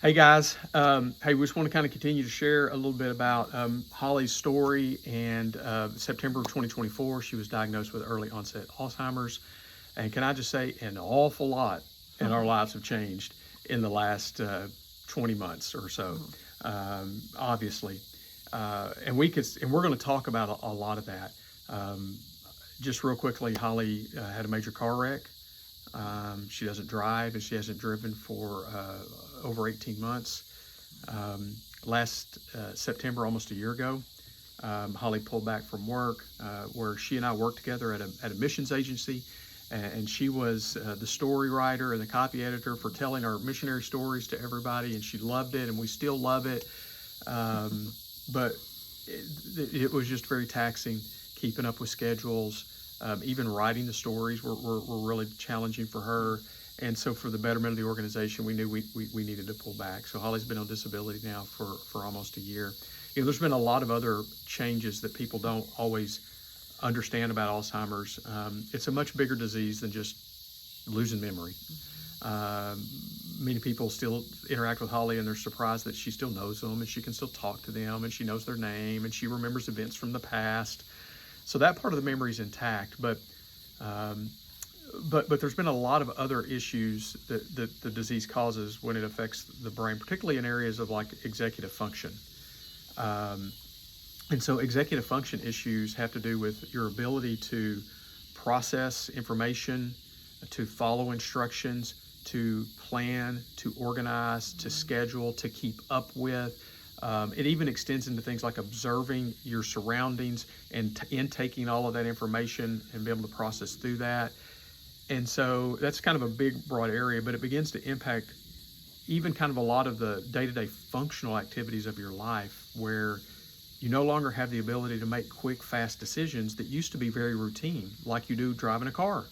Hey guys, hey, we just want to kind of continue to share a little bit about Holly's story. And September of 2024, she was diagnosed with early onset Alzheimer's. And can I just say, an awful lot in our lives have changed in the last 20 months or so, obviously. And we're going to talk about a lot of that. Just real quickly, Holly had a major car wreck. She doesn't drive, and she hasn't driven for over 18 months. Last September, almost a year ago, Holly pulled back from work, where she and I worked together at a missions agency, and she was the story writer and the copy editor for telling our missionary stories to everybody, and she loved it, and we still love it. But it was just very taxing, keeping up with schedules. Even writing the stories were really challenging for her. And so for the betterment of the organization, we knew we needed to pull back. So Holly's been on disability now for almost a year. You know, there's been a lot of other changes that people don't always understand about Alzheimer's. It's a much bigger disease than just losing memory. Many people still interact with Holly, and they're surprised that she still knows them, and she can still talk to them, and she knows their name, and she remembers events from the past. So that part of the memory is intact, but there's been a lot of other issues that the disease causes when it affects the brain, particularly in areas of like executive function. And so executive function issues have to do with your ability to process information, to follow instructions, to plan, to organize, to schedule, to keep up with. It even extends into things like observing your surroundings and intaking all of that information and be able to process through that. And so that's kind of a big, broad area, but it begins to impact even kind of a lot of the day-to-day functional activities of your life, where you no longer have the ability to make quick, fast decisions that used to be very routine, like you do driving a car.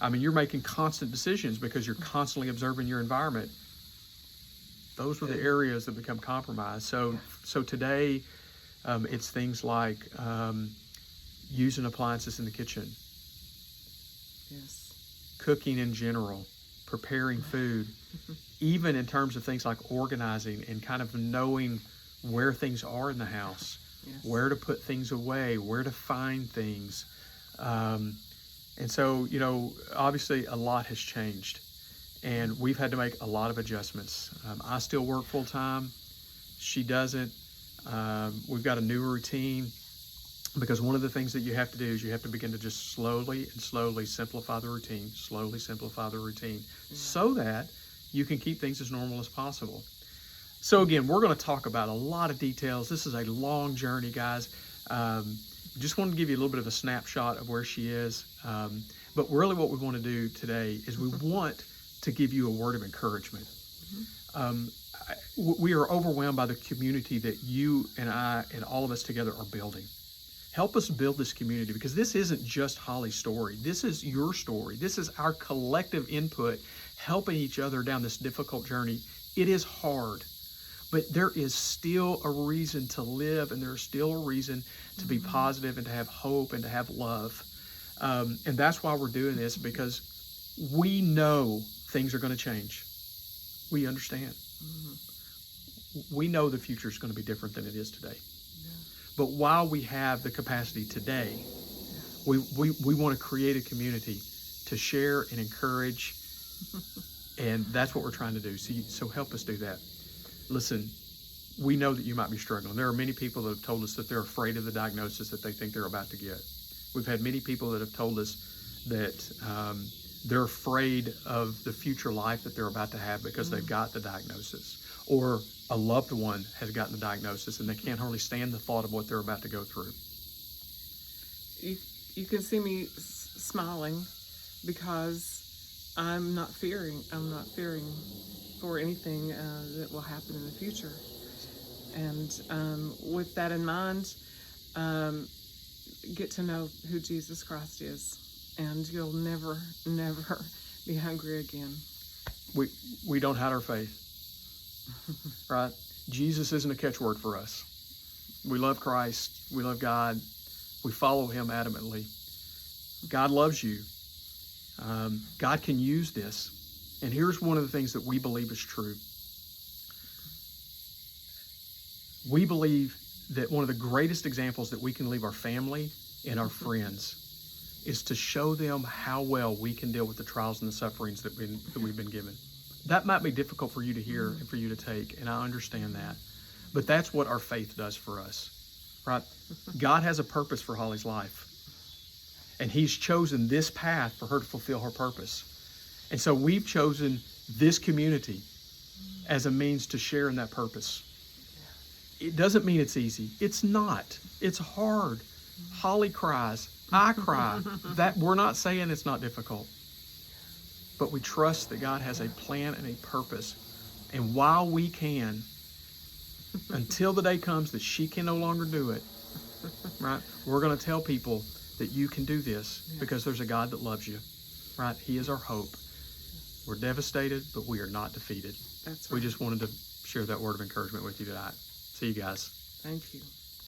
I mean, you're making constant decisions because you're constantly observing your environment. Those were the areas that become compromised. So today, it's things like using appliances in the kitchen, cooking in general, preparing food, even in terms of things like organizing and kind of knowing where things are in the house, where to put things away, where to find things. And so, you know, obviously a lot has changed. And we've had to make a lot of adjustments. I still work full time. She doesn't. We've got a new routine, because one of the things that you have to do is you have to begin to just slowly simplify the routine, so that you can keep things as normal as possible. So again, we're going to talk about a lot of details. This is a long journey, guys. Just wanted to give you a little bit of a snapshot of where she is. But really what we want to do today is we want to give you a word of encouragement. We are overwhelmed by the community that you and I and all of us together are building. Help us build this community, because this isn't just Holly's story. This is your story. This is our collective input, helping each other down this difficult journey. It is hard, but there is still a reason to live, and there's still a reason to be positive and to have hope and to have love. And that's why we're doing this, because we know things are going to change. We understand. We know the future is going to be different than it is today. But while we have the capacity today, we want to create a community to share and encourage, and that's what we're trying to do. So help us do that. Listen, we know that you might be struggling. There are many people that have told us that they're afraid of the diagnosis that they think they're about to get. We've had many people that have told us that they're afraid of the future life that they're about to have because they've got the diagnosis, or a loved one has gotten the diagnosis and they can't hardly stand the thought of what they're about to go through. You can see me smiling, because I'm not fearing for anything that will happen in the future. And with that in mind, get to know who Jesus Christ is, and you'll never be hungry again. We don't hide our faith, right? Jesus isn't a catchword for us. We love Christ. We love God. We follow him adamantly. God loves you. God can use this. And here's one of the things that we believe is true. We believe that one of the greatest examples that we can leave our family and our friends is to show them how well we can deal with the trials and the sufferings that we've been given. That might be difficult for you to hear and for you to take, and I understand that. But that's what our faith does for us, right? God has a purpose for Holly's life, and He's chosen this path for her to fulfill her purpose. And so we've chosen this community as a means to share in that purpose. It doesn't mean it's easy. It's not. It's hard. Holly cries. I cry. That we're not saying it's not difficult. But we trust that God has a plan and a purpose. And while we can, until the day comes that she can no longer do it, right? We're going to tell people that you can do this because there's a God that loves you, right? He is our hope. We're devastated, but we are not defeated. That's right. We just wanted to share that word of encouragement with you tonight. See you guys. Thank you.